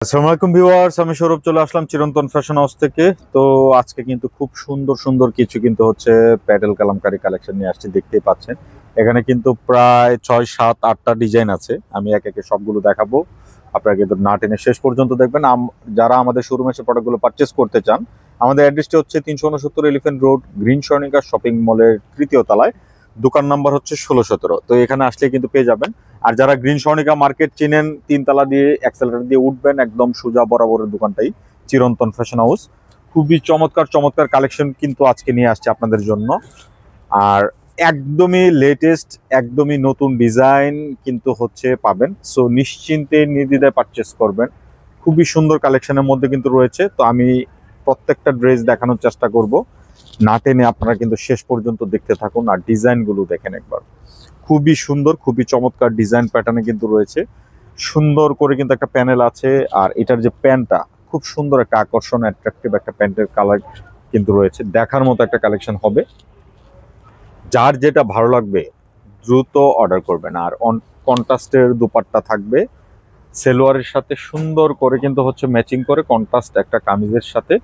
আসসালামু আলাইকুম ভিউয়ার্স, আমি সৌরভ চলে আসলাম চিরন্তন ফ্যাশন হাউস থেকে। তো আজকে কিন্তু খুব সুন্দর সুন্দর কিছু কিন্তু হচ্ছে প্যাডেল কালামকারী কালেকশন নিয়ে আসছি, দেখতেই পাচ্ছেন। এখানে কিন্তু প্রায় 6, 7, 8টা ডিজাইন আছে। আমি এক একে সবগুলো দেখাবো, আপনারা কিন্তু না টেনে শেষ পর্যন্ত দেখবেন। যারা আমাদের শোরুমে এসে প্রোডাক্টগুলো পারচেস করতে চান, আমাদের অ্যাড্রেসটি হচ্ছে 369 elephant road, green Swarnika shopping মলের 3য় তলায়। দোকান নাম্বার হচ্ছে 16-17। তো এখানে আসলে কিন্তু পেয়ে যাবেন। আর যারা গ্রিন সর্ণিকা মার্কেট চিনেন, 3 তলা দিয়ে এক্সেলেটর দিয়ে উঠবেন, একদম সোজা বরাবরের দোকানটাই চিরন্তন ফ্যাশন হাউস। খুবই চমৎকার চমৎকার কালেকশন কিন্তু আজকে নিয়ে আসছে আপনাদের জন্য। আর একদমই লেটেস্ট, একদমই নতুন ডিজাইন কিন্তু হচ্ছে পাবেন। সো নিশ্চিন্তে নির্দ্বিধায় পারচেস করবেন। খুবই সুন্দর কালেকশনের মধ্যে কিন্তু রয়েছে। তো আমি প্রত্যেকটা ড্রেস দেখানোর চেষ্টা করব, না টেনে আপনারা কিন্তু শেষ পর্যন্ত দেখতে থাকুন। আর ডিজাইনগুলো দেখেন একবার, খুবই সুন্দর, খুবই চমৎকার ডিজাইন প্যাটার্নে কিন্তু রয়েছে। সুন্দর করে কিন্তু একটা প্যানেল আছে। আর এটার যে প্যান্টটা, খুব সুন্দর একটা আকর্ষণ, অ্যাট্রাকটিভ একটা প্যান্টের কালার কিন্তু রয়েছে। দেখার মতো একটা কালেকশন হবে। যার যেটা ভালো লাগবে দ্রুত অর্ডার করবেন। আর কন্ট্রাস্টের দুপাট্টা থাকবে সেলোয়ারের সাথে, সুন্দর করে কিন্তু হচ্ছে ম্যাচিং করে কন্ট্রাস্ট একটা কামিজের সাথে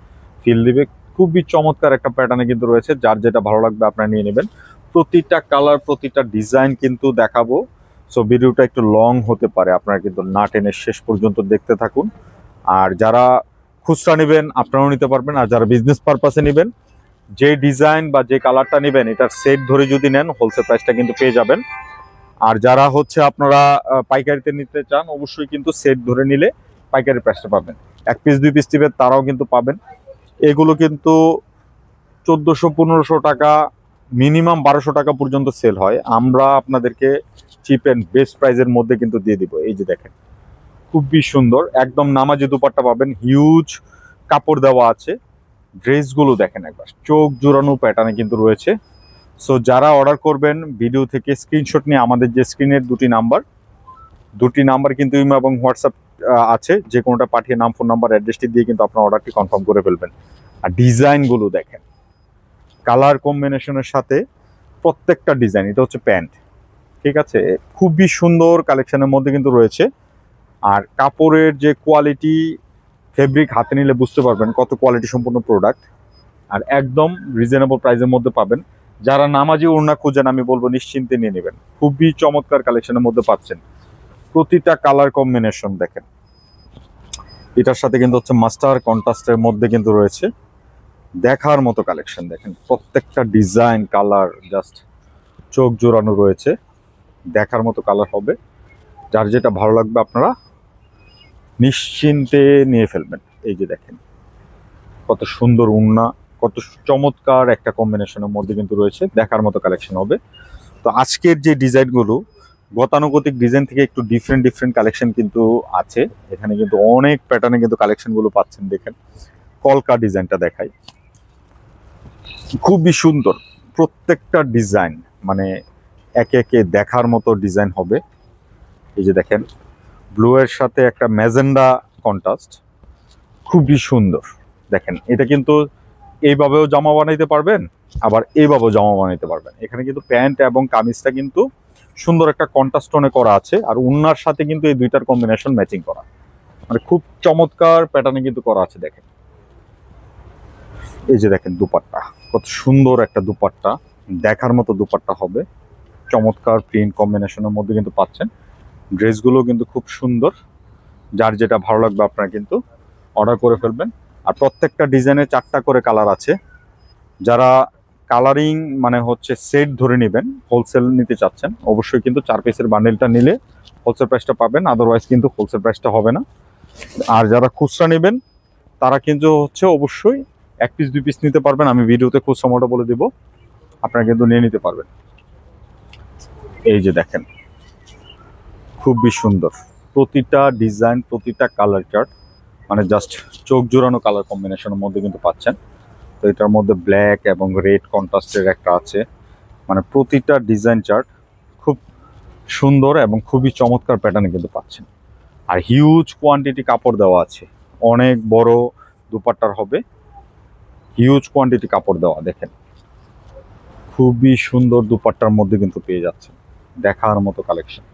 ফিল দিবে। খুবই চমৎকার একটা প্যাটার্নে কিন্তু রয়েছে। যার যেটা ভালো লাগবে আপনারা নিয়ে নেবেন। প্রতিটা কালার, প্রতিটা ডিজাইন কিন্তু দেখাবো। সো ভিডিওটা একটু লং হতে পারে, আপনারা কিন্তু না টেনে শেষ পর্যন্ত দেখতে থাকুন। আর যারা খুচরা নেবেন আপনারাও নিতে পারবেন, আর যারা বিজনেস পারপাসে নেবেন, যে ডিজাইন বা যে কালারটা নেবেন এটার সেট ধরে যদি নেন হোলসেল প্রাইসটা কিন্তু পেয়ে যাবেন। আর যারা হচ্ছে আপনারা পাইকারিতে নিতে চান, অবশ্যই কিন্তু সেট ধরে নিলে পাইকারি প্রাইসটা পাবেন। 1 পিস 2 পিস নেবেন তারাও কিন্তু পাবেন। এগুলো কিন্তু 1400-1500 টাকা, মিনিমাম 1200 টাকা পর্যন্ত সেল হয়। আমরা আপনাদেরকে চিপ অ্যান্ড বেস্ট প্রাইসের মধ্যে কিন্তু দিয়ে দিব। এই যে দেখেন, খুবই সুন্দর একদম নামাজি দুপাট্টা পাবেন, হিউজ কাপড় দেওয়া আছে। ড্রেসগুলো দেখেন একবার, চোখ জোড়ানো প্যাটার্নে কিন্তু রয়েছে। সো যারা অর্ডার করবেন ভিডিও থেকে স্ক্রিনশট নিয়ে আমাদের যে স্ক্রিনের দুটি নাম্বার কিন্তু ইমো এবং হোয়াটসঅ্যাপ আছে, যে কোনোটা পাঠিয়ে নাম, ফোন নাম্বার, অ্যাড্রেসটি দিয়ে কিন্তু আপনার অর্ডারটি কনফার্ম করে ফেলবেন। আর ডিজাইনগুলো দেখেন, কালার কম্বিনেশনের সাথে প্রত্যেকটা ডিজাইন। এটা হচ্ছে প্যান্ট, ঠিক আছে। খুবই সুন্দর কালেকশনের মধ্যে কিন্তু রয়েছে। আর কাপড়ের যে কোয়ালিটি, ফেব্রিক হাতে নিলে বুঝতে পারবেন কত কোয়ালিটি সম্পূর্ণ প্রোডাক্ট। আর একদম রিজনেবল প্রাইসের মধ্যে পাবেন। যারা নামাজি ওড়না খুঁজেন, আমি বলবো নিশ্চিন্তে নিয়ে নেবেন। খুবই চমৎকার কালেকশনের মধ্যে পাচ্ছেন। প্রতিটা কালার কম্বিনেশন দেখেন। এটার সাথে কিন্তু হচ্ছে মাস্টার কন্ট্রাস্টের মধ্যে কিন্তু রয়েছে। দেখার মতো কালেকশন দেখেন, প্রত্যেকটা ডিজাইন কালার জাস্ট চোখ জোড়ানো রয়েছে। দেখার মতো কালার হবে। যার যেটা ভালো লাগবে আপনারা নিশ্চিন্তে নিয়ে ফেলবেন। এই যে দেখেন কত সুন্দর ওড়না, কত চমৎকার একটা কম্বিনেশনের মধ্যে কিন্তু রয়েছে। দেখার মতো কালেকশন হবে। তো আজকের যে ডিজাইনগুলো, গতানুগতিক ডিজাইন থেকে একটু ডিফারেন্ট কালেকশন কিন্তু আছে। এখানে কিন্তু অনেক প্যাটার্নে কিন্তু কালেকশনগুলো পাচ্ছেন। দেখেন কলকা ডিজাইনটা দেখাই, খুবই সুন্দর প্রত্যেকটা ডিজাইন, মানে একে একে দেখার মতো ডিজাইন হবে। এই যে দেখেন, ব্লু এর সাথে একটা ম্যাজেন্ডা কন্ট্রাস্ট, খুবই সুন্দর। দেখেন এটা কিন্তু এইভাবেও জামা বানাইতে পারবেন, আবার এইভাবেও জামা বানাইতে পারবেন। এখানে কিন্তু প্যান্ট এবং কামিজটা কিন্তু সুন্দর একটা কন্ট্রাস্ট টোনে করা আছে। আর ওড়নার সাথে কিন্তু এই দুইটার কম্বিনেশন ম্যাচিং করা, মানে খুব চমৎকার প্যাটার্নে কিন্তু করা আছে। দেখেন এই যে দেখেন দুপাট্টা, কত সুন্দর একটা দুপাট্টা, দেখার মতো দুপাট্টা হবে। চমৎকার প্রিন্ট কম্বিনেশনের মধ্যে কিন্তু পাচ্ছেন। ড্রেসগুলো কিন্তু খুব সুন্দর। যার যেটা ভালো লাগবে আপনারা কিন্তু অর্ডার করে ফেলবেন। আর প্রত্যেকটা ডিজাইনে 4টা করে কালার আছে। যারা কালারিং মানে হচ্ছে সেট ধরে নেবেন, হোলসেল নিতে চাচ্ছেন, অবশ্যই কিন্তু 4 পিসের বান্ডেলটা নিলে হোলসেল প্রাইসটা পাবেন, আদারওয়াইজ কিন্তু হোলসেল প্রাইসটা হবে না। আর যারা খুচরা নেবেন তারা কিন্তু হচ্ছে অবশ্যই 1 পিস 2 পিস নিতে পারবেন। আমি ভিডিওতে খুচরা মোটা বলে দিব, আপনারা কিন্তু নিয়ে নিতে পারবেন। এই যে দেখেন, খুবই সুন্দর প্রতিটা ডিজাইন, প্রতিটা কালার চার্ট, মানে জাস্ট চোখ জোড়ানো কালার কম্বিনেশনের মধ্যে কিন্তু পাচ্ছেন। তো এটার মধ্যে ব্ল্যাক এবং রেড কন্ট্রাস্টের একটা আছে। মানে প্রতিটা ডিজাইন চার্ট খুব সুন্দর এবং খুবই চমৎকার প্যাটার্নে কিন্তু পাচ্ছেন। আর হিউজ কোয়ান্টিটি কাপড় দেওয়া আছে, অনেক বড় দুপাট্টার হবে, হিউজ কোয়ান্টিটি কাপড় দেওয়া। দেখেন খুবই সুন্দর দুপাট্টার মধ্যে কিন্তু পেয়ে যাচ্ছেন। দেখার মতো কালেকশন,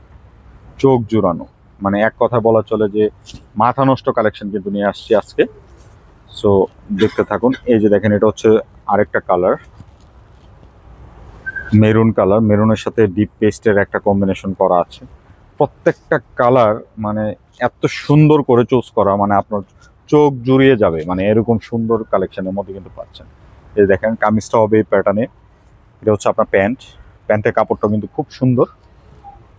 চোখ জোড়ানো, মানে এক কথা বলা চলে যে মাথা নষ্ট কালেকশন কিন্তু নিয়ে আসছি আজকে। সো দেখতে থাকুন। এই যে দেখেন, এটা হচ্ছে আরেকটা কালার, মেরুন কালার। মেরুনের সাথে ডিপ পেস্টের একটা কম্বিনেশন করা আছে। প্রত্যেকটা কালার মানে এত সুন্দর করে চুজ করা, মানে আপনার চোখ জুড়িয়ে যাবে, মানে এরকম সুন্দর কালেকশনের মধ্যে কিন্তু পাচ্ছেন। এই দেখেন, কামিজটা হবে এই প্যাটার্নে। এটা হচ্ছে আপনার প্যান্ট, প্যান্টের কাপড়টা কিন্তু খুব সুন্দর।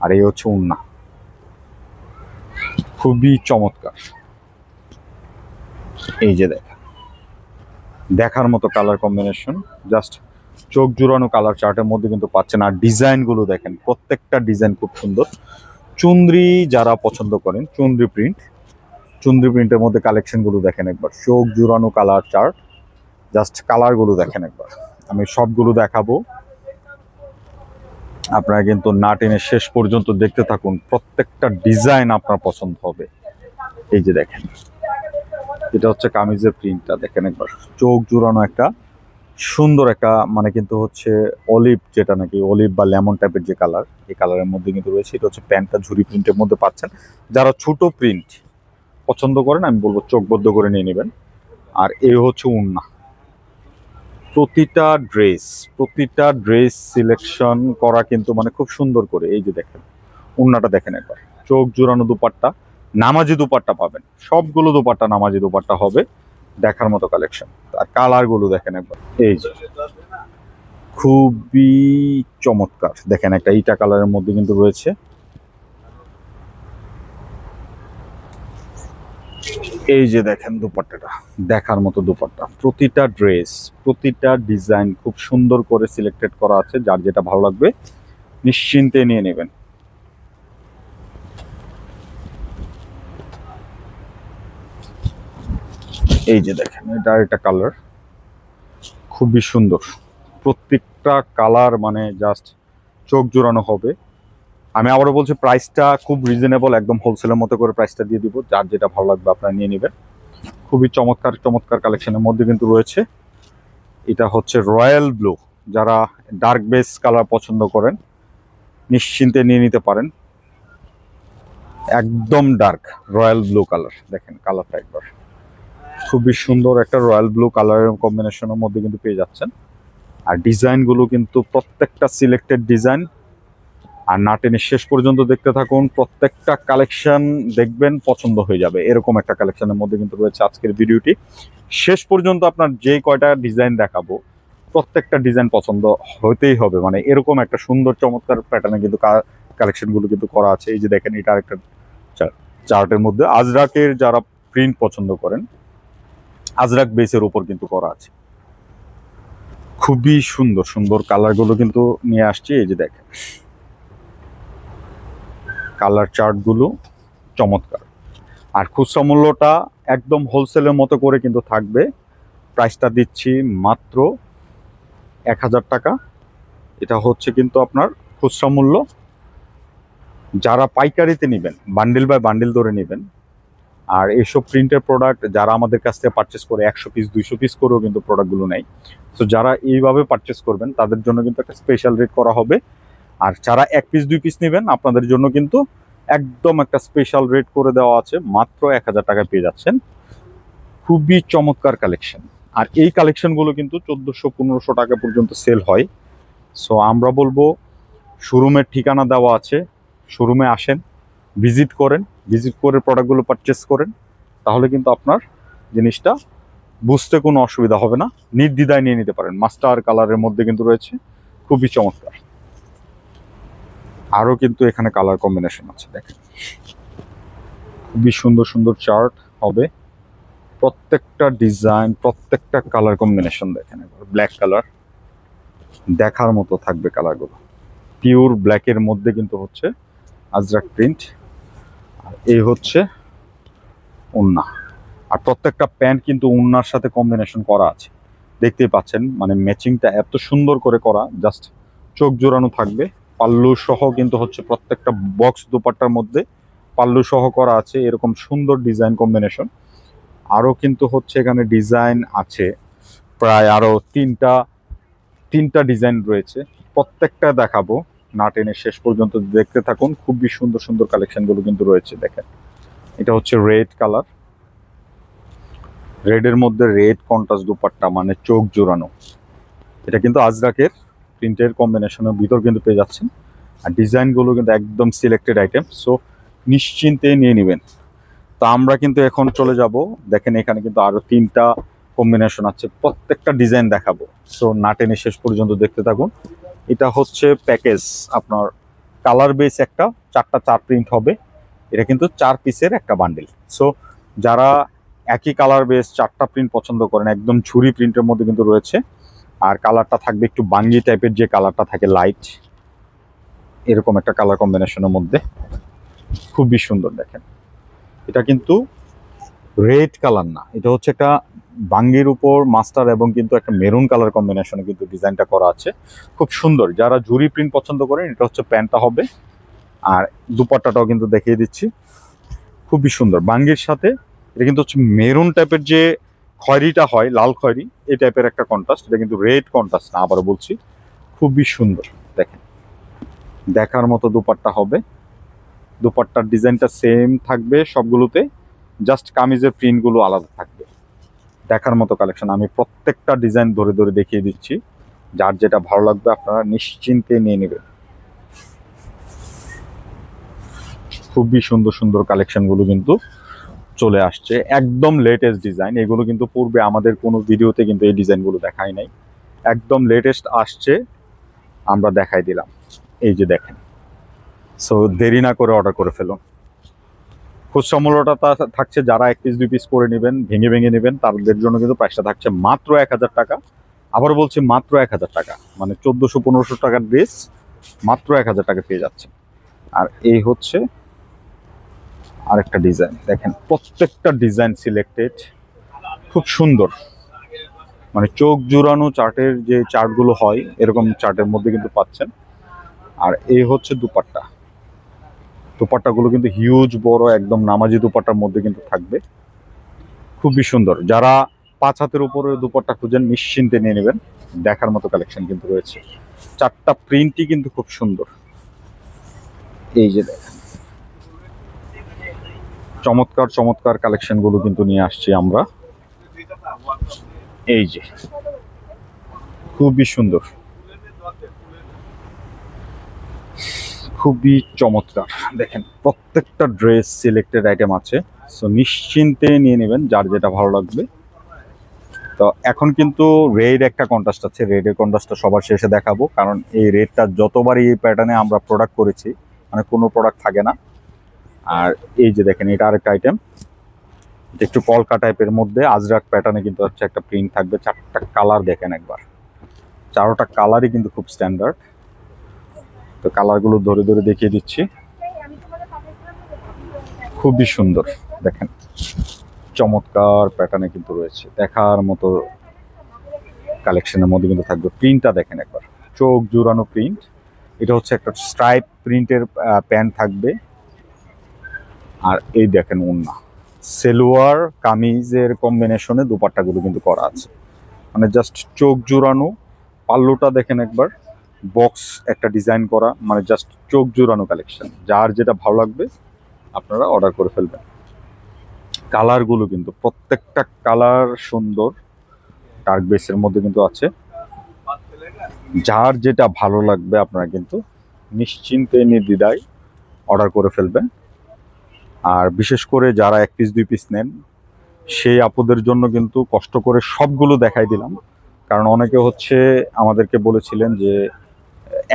আর এই হচ্ছে ওড়না, খুবই চমৎকার। এই যে দেখেন, দেখার মতো কালার কম্বিনেশন, জাস্ট চোখ জুড়ানো কালার চার্টের মধ্যে কিন্তু পাচ্ছেন। আর ডিজাইনগুলো দেখেন, প্রত্যেকটা ডিজাইন খুব সুন্দর। চুনরি যারা পছন্দ করেন, চুনরি প্রিন্টের মধ্যে কালেকশনগুলো দেখেন একবার, চোখ জুড়ানো কালার চার্ট। জাস্ট কালারগুলো দেখেন একবার, আমি সবগুলো দেখাবো, আপনারা কিন্তু না টেনে শেষ পর্যন্ত দেখতে থাকুন। প্রত্যেকটা ডিজাইন আপনার পছন্দ হবে। এই যে দেখেন, এটা হচ্ছে কামিজের প্রিন্টটা দেখেন একবার, চোখ জুড়ানো একটা সুন্দর একটা, মানে কিন্তু হচ্ছে অলিভ, যেটা নাকি অলিভ বা লেমন টাইপের যে কালার, এই কালারের মধ্যে কিন্তু রয়েছে। এটা হচ্ছে প্যান্টটা ঝুরি প্রিন্টের মধ্যে পাচ্ছেন। যারা ছোট প্রিন্ট পছন্দ করেন, আমি বলবো চোখ বদ্ধ করে নিয়ে নেবেন। আর এই হচ্ছে ওড়না। প্রতিটা ড্রেস সিলেকশন করা কিন্তু মানে খুব সুন্দর করে। এই যে দেখেন, ওড়নাটা দেখেন একবার, চোখ জুড়ানো দুপাট্টা, নামাজি দুপাট্টা পাবেন। সবগুলো দুপাট্টা নামাজি দুপাট্টা হবে, দেখার মতো কালেকশন। আর কালার গুলো দেখেন একবার, এই যে খুবই চমৎকার। দেখেন, একটা ইটা কালারের মধ্যে কিন্তু রয়েছে। এই যে দেখেন দুপাট্টাটা, দেখার মতো দুপাট্টা। প্রতিটা ড্রেস, প্রতিটা ডিজাইন খুব সুন্দর করে সিলেক্টেড করা আছে। যার যেটা ভালো লাগবে নিশ্চিন্তে নিয়ে নেবেন। এই যে দেখেন, এটা একটা কালার, খুবই সুন্দর। প্রত্যেকটা কালার মানে জাস্ট চোখ জোড়ানো হবে। আমি আবারও বলছি, প্রাইসটা খুব রিজনেবল, একদম হোলসেলের মতো করে প্রাইসটা দিয়ে দিব। যার যেটা ভালো লাগবে আপনারা নিয়ে নেবেন। খুবই চমৎকার চমৎকার কালেকশনের মধ্যে কিন্তু রয়েছে। এটা হচ্ছে রয়্যাল ব্লু, যারা ডার্ক বেস কালার পছন্দ করেন নিশ্চিন্তে নিয়ে নিতে পারেন। একদম ডার্ক রয়্যাল ব্লু কালার, দেখেন কালারটা একবার, খুবই সুন্দর একটা রয়্যাল ব্লু কালারের কম্বিনেশনের মধ্যে কিন্তু পেয়ে যাচ্ছেন। আর ডিজাইনগুলো কিন্তু প্রত্যেকটা সিলেক্টেড ডিজাইন। আর না টেনে শেষ পর্যন্ত দেখতে থাকুন, প্রত্যেকটা কালেকশন দেখবেন পছন্দ হয়ে যাবে। এরকম একটা কালেকশনের মধ্যে কিন্তু রয়েছে আজকের ভিডিওটি। শেষ পর্যন্ত আপনার যে কয়টা ডিজাইন দেখাবো, প্রত্যেকটা ডিজাইন পছন্দ হতেই হবে। মানে এরকম একটা সুন্দর চমৎকার প্যাটার্নে কিন্তু কালেকশনগুলো কিন্তু করা আছে। এই যে দেখেন, এটা আরেকটা চার্টের মধ্যে আজরাকের যারা প্রিন্ট পছন্দ করেন, আজরাক বেসের উপর কিন্তু করা আছে। খুবই সুন্দর সুন্দর কালারগুলো কিন্তু নিয়ে আসছি। এই যে দেখেন, কালার চার্টগুলো চমৎকার। আর খুচরা মূল্যটা একদম হোলসেলের মতো করে কিন্তু থাকবে। প্রাইসটা দিচ্ছি মাত্র 1000 টাকা। এটা হচ্ছে কিন্তু আপনার খুচরা মূল্য। যারা পাইকারিতে নেবেন, বান্ডিল বাই বান্ডিল ধরে নেবেন। আর এইসব প্রিন্টের প্রোডাক্ট যারা আমাদের কাছ থেকে পারচেস করে 100 পিস 200 পিস করেও কিন্তু প্রোডাক্টগুলো নেয়। তো যারা এইভাবে পারচেস করবেন তাদের জন্য কিন্তু একটা স্পেশাল রেট করা হবে। আর যারা 1 পিস 2 পিস নেবেন, আপনাদের জন্য কিন্তু একদম একটা স্পেশাল রেট করে দেওয়া আছে। মাত্র 1000 টাকায় পেয়ে যাচ্ছেন। খুবই চমৎকার কালেকশন। আর এই কালেকশনগুলো কিন্তু 1400-1500 টাকা পর্যন্ত সেল হয়। সো আমরা বলবো, শোরুমের ঠিকানা দেওয়া আছে, শোরুমে আসেন, ভিজিট করেন, ভিজিট করে প্রোডাক্টগুলো পারচেস করেন। তাহলে কিন্তু আপনার জিনিসটা বুঝতে কোনো অসুবিধা হবে না, নির্দ্বিধায় নিয়ে নিতে পারেন। মাস্টার কালারের মধ্যে কিন্তু রয়েছে, খুবই চমৎকার। আরও কিন্তু এখানে কালার কম্বিনেশন আছে, দেখেন খুবই সুন্দর সুন্দর চার্ট হবে। প্রত্যেকটা ডিজাইন, প্রত্যেকটা কালার কম্বিনেশন দেখেন। ব্ল্যাক কালার, দেখার মতো থাকবে কালারগুলো। পিওর ব্ল্যাকের মধ্যে কিন্তু হচ্ছে আজরাক প্রিন্ট। আর এই হচ্ছে ওড়না। আর প্রত্যেকটা প্যান্ট কিন্তু ওড়নার সাথে কম্বিনেশন করা আছে, দেখতেই পাচ্ছেন। মানে ম্যাচিংটা এত সুন্দর করে করা, জাস্ট চোখ জোড়ানো থাকবে। পাল্লু সহ কিন্তু হচ্ছে প্রত্যেকটা বক্স দুপাট্টার মধ্যে পাল্লু সহ করা আছে। এরকম সুন্দর ডিজাইন কম্বিনেশন। আরও কিন্তু হচ্ছে এখানে ডিজাইন আছে, প্রায় আরও তিনটা ডিজাইন রয়েছে। প্রত্যেকটা দেখাবো, না টেনে শেষ পর্যন্ত দেখতে থাকুন। খুবই সুন্দর সুন্দর কালেকশনগুলো কিন্তু রয়েছে। দেখেন, এটা হচ্ছে রেড কালার, রেডের মধ্যে রেড কন্ট্রাস্ট দুপাট্টা, মানে চোখ জোড়ানো। এটা কিন্তু আজরাকের প্রিন্টের কম্বিনেশনের ভিতর কিন্তু পেয়ে যাচ্ছেন। আর ডিজাইনগুলো কিন্তু একদম সিলেক্টেড আইটেম, সো নিশ্চিন্তে নিয়ে নেবেন। তো আমরা কিন্তু এখন চলে যাব, দেখেন এখানে কিন্তু আরো 3টা কম্বিনেশন আছে, প্রত্যেকটা ডিজাইন দেখাবো। সো না টেনে শেষ পর্যন্ত দেখতে থাকুন। এটা হচ্ছে প্যাকেজ, আপনার কালার বেস একটা 4টা 4 প্রিন্ট হবে। এটা কিন্তু 4 পিসের একটা বান্ডেল। সো যারা একই কালার বেস 4টা প্রিন্ট পছন্দ করেন, একদম ঝুরি প্রিন্টের মধ্যে কিন্তু রয়েছে। আর কালারটা থাকবে একটু বাঙ্গি টাইপের, যে কালারটা থাকে লাইট, এরকম একটা কালার কম্বিনেশনের মধ্যে খুবই সুন্দর। দেখেন, এটা কিন্তু রেড কালার না, এটা হচ্ছে একটা বাঙ্গির উপর মাস্টার এবং কিন্তু একটা মেরুন কালার কম্বিনেশনে কিন্তু ডিজাইনটা করা আছে, খুব সুন্দর। যারা ঝুরি প্রিন্ট পছন্দ করেন, এটা হচ্ছে প্যান্টটা হবে। আর দুপাট্টাটাও কিন্তু দেখিয়ে দিচ্ছি, খুবই সুন্দর বাঙ্গির সাথে। এটা কিন্তু হচ্ছে মেরুন টাইপের, যে খয়েরিটা হয় লাল খয়েরি, এই টাইপের একটা কন্ট্রাস্ট। এটা কিন্তু রেড কন্ট্রাস্ট না, আবারও বলছি, খুবই সুন্দর। দেখেন, দেখার মতো দুপাট্টা হবে। দুপাট্টার ডিজাইনটা সেম থাকবে সবগুলোতে, জাস্ট কামিজের প্রিন্টগুলো আলাদা থাকবে। দেখার মতো কালেকশন, আমি প্রত্যেকটা ডিজাইন ধরে ধরে দেখিয়ে দিচ্ছি। যার যেটা ভালো লাগবে আপনারা নিশ্চিন্তে নিয়ে নেবেন। খুবই সুন্দর সুন্দর কালেকশনগুলো কিন্তু চলে আসছে, একদম লেটেস্ট ডিজাইন। এগুলো কিন্তু পূর্বে আমাদের কোনো ভিডিওতে কিন্তু এই ডিজাইনগুলো দেখাই নাই, একদম লেটেস্ট আসছে, আমরা দেখাই দিলাম। এই যে দেখেন, সো দেরি না করে অর্ডার করে ফেলুন। খুচরা মূল্যটা থাকছে, যারা 1 পিস 2 পিস করে নেবেন, ভেঙে ভেঙে নেবেন, তাদের জন্য কিন্তু প্রাইসটা থাকছে মাত্র 1000 টাকা। আবার বলছি মাত্র 1000 টাকা, মানে 1400-1500 টাকার ড্রেস মাত্র 1000 টাকা পেয়ে যাচ্ছে। আর এই হচ্ছে আরেকটা ডিজাইন, দেখেন প্রত্যেকটা ডিজাইন সিলেক্টেড, খুব সুন্দর, মানে চোখ জুড়ানো চার্টের যে চার্টগুলো হয়, এরকম চার্টের মধ্যে কিন্তু পাচ্ছেন। আর এই হচ্ছে দুপাট্টা, দুপাট্টাগুলো কিন্তু হিউজ বড়, একদম নামাজি দুপাট্টার মধ্যে কিন্তু থাকবে, খুবই সুন্দর। যারা 5 হাতের উপরে দুপাট্টা খুঁজেন, নিশ্চিন্তে নিয়ে নেবেন। দেখার মতো কালেকশন কিন্তু রয়েছে, 4টা প্রিন্টই কিন্তু খুব সুন্দর। এই যে দেখেন, চমৎকার চমৎকার কালেকশনগুলো কিন্তু নিয়ে আসছি আমরা। এই যে খুবই সুন্দর, খুবই চমৎকার। দেখেন প্রত্যেকটা ড্রেস সিলেক্টেড আইটেম আছে, সো নিশ্চিন্তে নিয়ে নেবেন যার যেটা ভালো লাগবে। তো এখন কিন্তু রেড একটা কন্ট্রাস্ট আছে, রেডের কন্ট্রাস্টটা সবার শেষে দেখাবো, কারণ এই রেডটা যতবারই এই প্যাটার্নে আমরা প্রোডাক্ট করেছি, মানে কোনো প্রোডাক্ট থাকে না। আর এই যে দেখেন, এটা আরেকটা আইটেম, একটু কলকা টাইপের মধ্যে আজরাক প্যাটার্নে কিন্তু হচ্ছে একটা প্রিন্ট থাকবে। 4টা কালার দেখেন একবার, 4টা কালারই কিন্তু খুব স্ট্যান্ডার্ড। তো কালারগুলো ধরে ধরে দেখিয়ে দিচ্ছি, খুবই সুন্দর। দেখেন চমৎকার প্যাটার্নে কিন্তু রয়েছে, দেখার মতো কালেকশনের মধ্যে কিন্তু থাকবে। প্রিন্টটা দেখেন একবার, চোখ জুড়ানো প্রিন্ট। এটা হচ্ছে একটা স্ট্রাইপ প্রিন্টের প্যান্ট থাকবে। আর এই দেখেন ওড়না, সেলোয়ার কামিজের কম্বিনেশনে দুপাট্টাগুলো কিন্তু করা আছে, মানে জাস্ট চোখ জুড়ানো। পাল্লুটা দেখেন একবার, বক্স একটা ডিজাইন করা, মানে জাস্ট চোখ জুড়ানো কালেকশন। যার যেটা ভালো লাগবে আপনারা অর্ডার করে ফেলবেন। কালারগুলো কিন্তু প্রত্যেকটা কালার সুন্দর, ডার্ক বেসের মধ্যে কিন্তু আছে। যার যেটা ভালো লাগবে আপনারা কিন্তু নিশ্চিন্তে নির্দ্বিধায় অর্ডার করে ফেলবেন। আর বিশেষ করে যারা 1 পিস 2 পিস নেন, সেই আপুদের জন্য কিন্তু কষ্ট করে সবগুলো দেখাই দিলাম, কারণ অনেকে হচ্ছে আমাদেরকে বলেছিলেন যে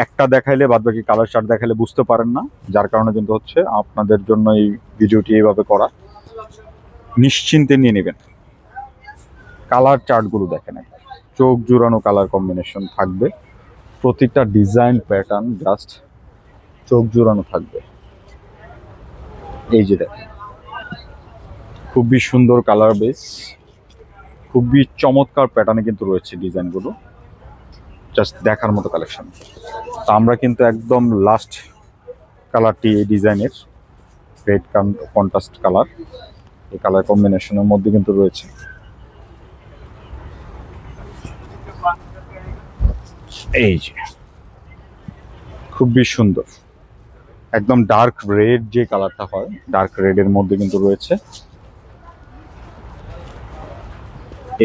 একটা দেখাইলে বাদবাকি কালার চার্ট দেখাইলে বুঝতে পারেন না, যার কারণে কিন্তু হচ্ছে আপনাদের জন্য এই ভিডিওটি এইভাবে করা। নিশ্চিন্তে নিয়ে নেবেন। কালার চার্টগুলো দেখেন, চোখ জুড়ানো কালার কম্বিনেশন থাকবে, প্রতিটা ডিজাইন প্যাটার্ন জাস্ট চোখ জুড়ানো থাকবে। এই যে দেখেন, খুবই সুন্দর কালার বেস, খুবই চমৎকার প্যাটার্নে কিন্তু রয়েছে ডিজাইনগুলো, জাস্ট দেখার মতো কালেকশন। তো আমরা কিন্তু একদম লাস্ট কালারটি এই ডিজাইনের, রেড কন্ট্রাস্ট কালার, এই কালার কম্বিনেশনের মধ্যে কিন্তু রয়েছে। এই যে খুবই সুন্দর, একদম ডার্ক রেড যে কালারটা হয়, ডার্ক রেড এর মধ্যে কিন্তু রয়েছে।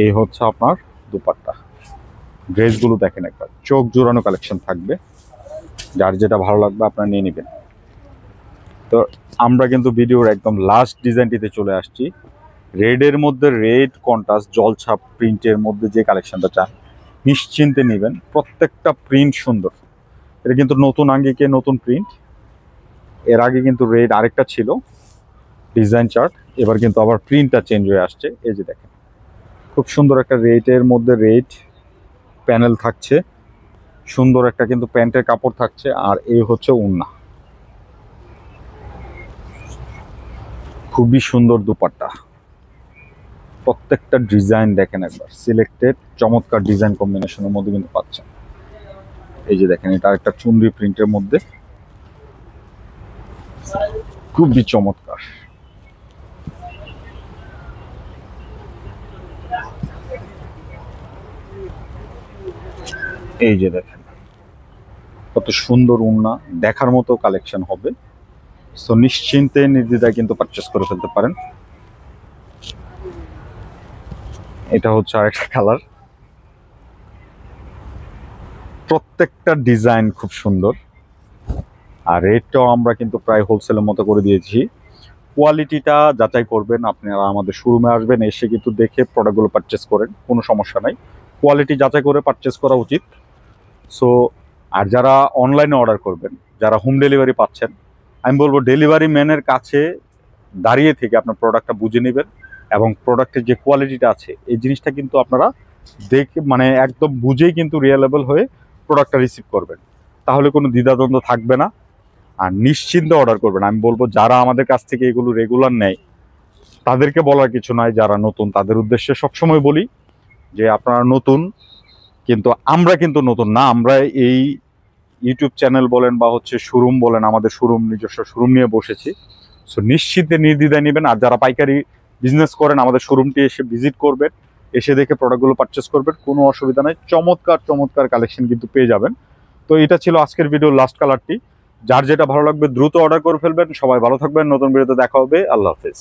এই হচ্ছে আপনার দুপাট্টা। ড্রেসগুলো দেখেন একবার, চোখ জোড়ানো কালেকশন থাকবে, যার যেটা ভালো লাগবে আপনারা নিয়ে নেবেন। তো আমরা কিন্তু ভিডিওর একদম লাস্ট ডিজাইনটিতে চলে আসছি। রেডের মধ্যে রেড কন্ট্রাস্ট জলছাপ প্রিন্টের মধ্যে যে কালেকশনটা চান নিশ্চিন্তে নেবেন, প্রত্যেকটা প্রিন্ট সুন্দর। এটা কিন্তু নতুন আঙ্গিকে নতুন প্রিন্ট। এর আগে কিন্তু রেড আরেকটা ছিল ডিজাইন চার্ট, এবার কিন্তু আবার প্রিন্টটা চেঞ্জ হয়ে আসছে। এই যে দেখেন, খুব সুন্দর একটা রেডের মধ্যে রেড প্যানেল থাকছে, সুন্দর একটা কিন্তু প্যান্টের কাপড় থাকছে, আর এই হচ্ছে ওড়না। খুবই সুন্দর দুপাট্টা, প্রত্যেকটা ডিজাইন দেখেন একবার, সিলেক্টেড চমৎকার ডিজাইন কম্বিনেশনের মধ্যে কিন্তু পাচ্ছেন। এই যে দেখেন, এটা একটা চুনরি প্রিন্টের মধ্যে, খুবই চমৎকার। এই যে দেখেন কত সুন্দর ওড়না, দেখার মতো কালেকশন হবে। সো নিশ্চিন্তে নির্দ্বিধায় কিন্তু পারচেস করে ফেলতে পারেন। এটা হচ্ছে আরেকটা কালার, প্রত্যেকটা ডিজাইন খুব সুন্দর। আর রেটটাও আমরা কিন্তু প্রায় হোলসেলের মতো করে দিয়েছি। কোয়ালিটিটা যাচাই করবেন, আপনারা আমাদের শোরুমে আসবেন, এসে কিন্তু দেখে প্রোডাক্টগুলো পারচেস করেন, কোনো সমস্যা নাই। কোয়ালিটি যাচাই করে পারচেস করা উচিত। সো আর যারা অনলাইনে অর্ডার করবেন, যারা হোম ডেলিভারি পাচ্ছেন, আমি বলবো ডেলিভারি ম্যানের কাছে দাঁড়িয়ে থেকে আপনার প্রোডাক্টটা বুঝে নেবেন, এবং প্রোডাক্টের যে কোয়ালিটিটা আছে এই জিনিসটা কিন্তু আপনারা দেখে মানে একদম বুঝেই কিন্তু রিয়েলেবল হয়ে প্রোডাক্টটা রিসিভ করবেন, তাহলে কোনো দ্বিধাদ্বন্দ্ব থাকবে না। আর নিশ্চিন্তে অর্ডার করবেন। আমি বলবো যারা আমাদের কাছ থেকে এগুলো রেগুলার নেয় তাদেরকে বলার কিছু নয়, যারা নতুন তাদের উদ্দেশ্যে সবসময় বলি যে আপনারা নতুন, কিন্তু আমরা কিন্তু নতুন না। আমরা এই ইউটিউব চ্যানেল বলেন বা হচ্ছে শোরুম বলেন, আমাদের শোরুম নিজস্ব শোরুম নিয়ে বসেছি। সো নিশ্চিন্তে নির্দ্বিধায় নেবেন। আর যারা পাইকারি বিজনেস করেন আমাদের শোরুমটি এসে ভিজিট করবেন, এসে দেখে প্রোডাক্টগুলো পারচেস করবেন, কোনো অসুবিধা নাই। চমৎকার চমৎকার কালেকশন কিন্তু পেয়ে যাবেন। তো এটা ছিল আজকের ভিডিওর লাস্ট কালারটি। যার যেটা ভালো লাগবে দ্রুত অর্ডার করে ফেলবেন। সবাই ভালো থাকবেন, নতুন ভিডিওতে দেখা হবে। আল্লাহ হাফেজ।